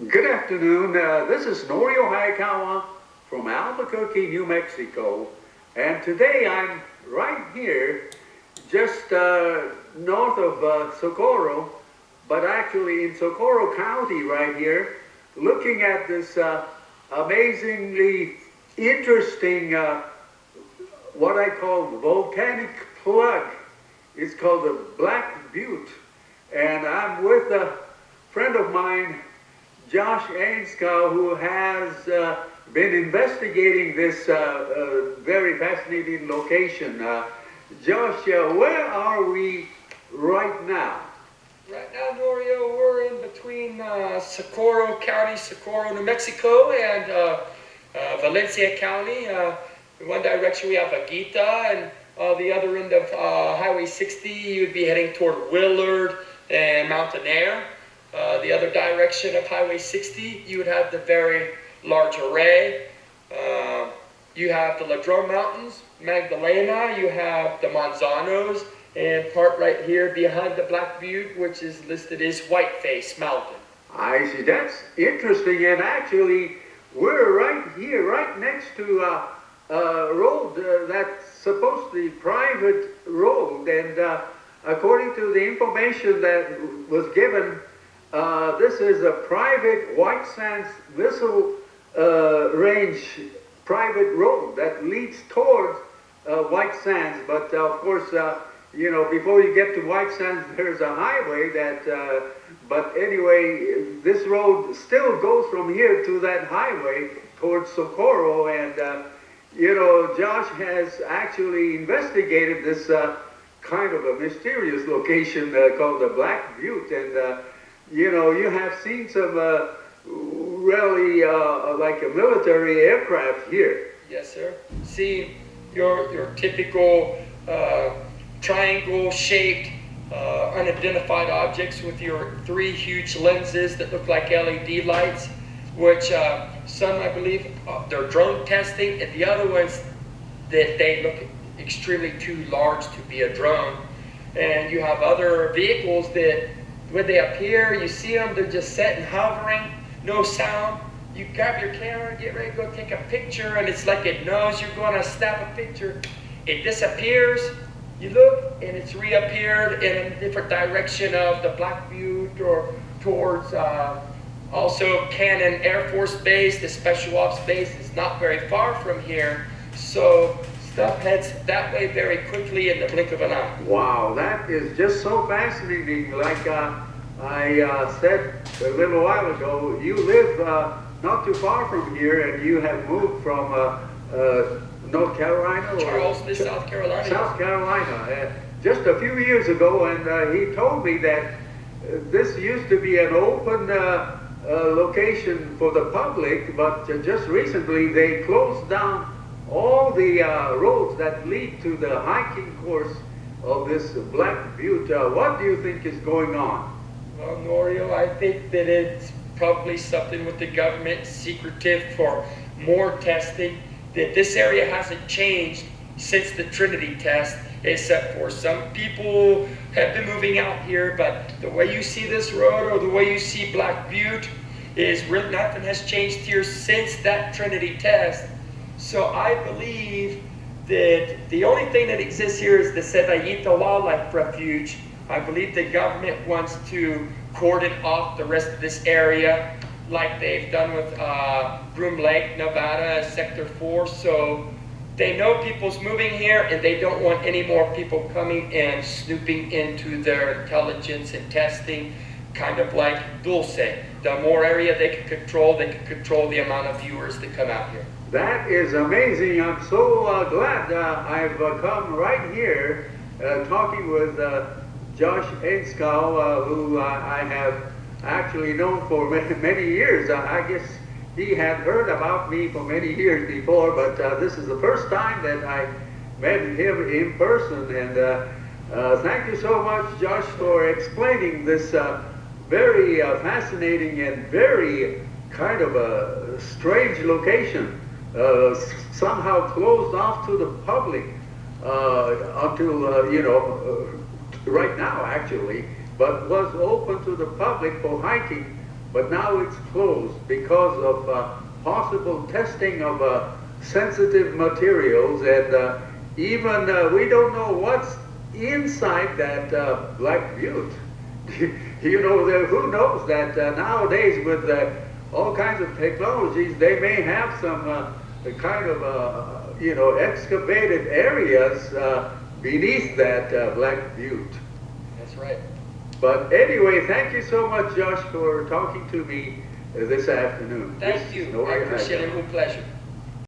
Good afternoon. This is Norio Hayakawa from Albuquerque, New Mexico. And today I'm right here, just north of Socorro, but actually in Socorro County right here, looking at this amazingly interesting, what I call volcanic plug. It's called the Black Butte. And I'm with a friend of mine, Josh Ainskow, who has been investigating this very fascinating location. Josh, where are we right now? Right now, Norio, we're in between Socorro County, Socorro, New Mexico, and Valencia County. In one direction we have Aguita, and the other end of Highway 60, you'd be heading toward Willard and Mountain Air. The other direction of Highway 60, you would have the very large array. You have the Ladrone Mountains, Magdalena, you have the Manzanos, and part right here behind the Black Butte, which is listed as Whiteface Mountain. I see. That's interesting. And actually, we're right here, right next to a road that's supposed to be private road. And according to the information that was given, this is a private White Sands Missile Range private road that leads towards White Sands. But of course, you know, before you get to White Sands, there's a highway that, but anyway, this road still goes from here to that highway towards Socorro. And, you know, Josh has actually investigated this kind of a mysterious location called the Black Butte. And, you know, you have seen some really like a military aircraft here. Yes, sir. See your typical triangle-shaped unidentified objects with your three huge lenses that look like LED lights, which some, I believe, they're drone testing, and the other ones that they look extremely too large to be a drone. And you have other vehicles that when they appear, you see them, they're just sitting, hovering, no sound. You grab your camera, get ready to go take a picture, and it's like it knows you're going to snap a picture. It disappears, you look, and it's reappeared in a different direction of the Black Butte or towards also Cannon Air Force Base. The Special Ops Base is not very far from here, so stuff heads that way very quickly in the blink of an eye. Wow, that is just so fascinating. Like I said a little while ago, you live not too far from here, and you have moved from North Carolina? Charleston, South Carolina. South Carolina, just a few years ago, and he told me that this used to be an open location for the public, but just recently they closed down all the roads that lead to the hiking course of this Black Butte. What do you think is going on? Well, Norio, I think that it's probably something with the government, secretive for more testing, that this area hasn't changed since the Trinity test, except for some people have been moving out here, but the way you see this road or the way you see Black Butte is really nothing has changed here since that Trinity test. So I believe that the only thing that exists here is the Cedallita Wildlife Refuge. I believe the government wants to cordon off the rest of this area like they've done with Groom Lake, Nevada, Sector 4. So they know people's moving here and they don't want any more people coming and snooping into their intelligence and testing, kind of like Dulce. The more area they can control the amount of viewers that come out here. That is amazing. I'm so glad I've come right here talking with Josh Ainskow, who I have actually known for many years. I guess he had heard about me for many years before, but this is the first time that I met him in person. And thank you so much, Josh, for explaining this very fascinating and very kind of a strange location. Somehow closed off to the public until, you know, right now actually, but was open to the public for hiking but now it's closed because of possible testing of sensitive materials, and even we don't know what's inside that Black Butte. You know, who knows that nowadays with all kinds of technologies, they may have some kind of, you know, excavated areas beneath that Black Butte. That's right. But anyway, thank you so much, Josh, for talking to me this afternoon. Thank you. I appreciate it. It was a pleasure.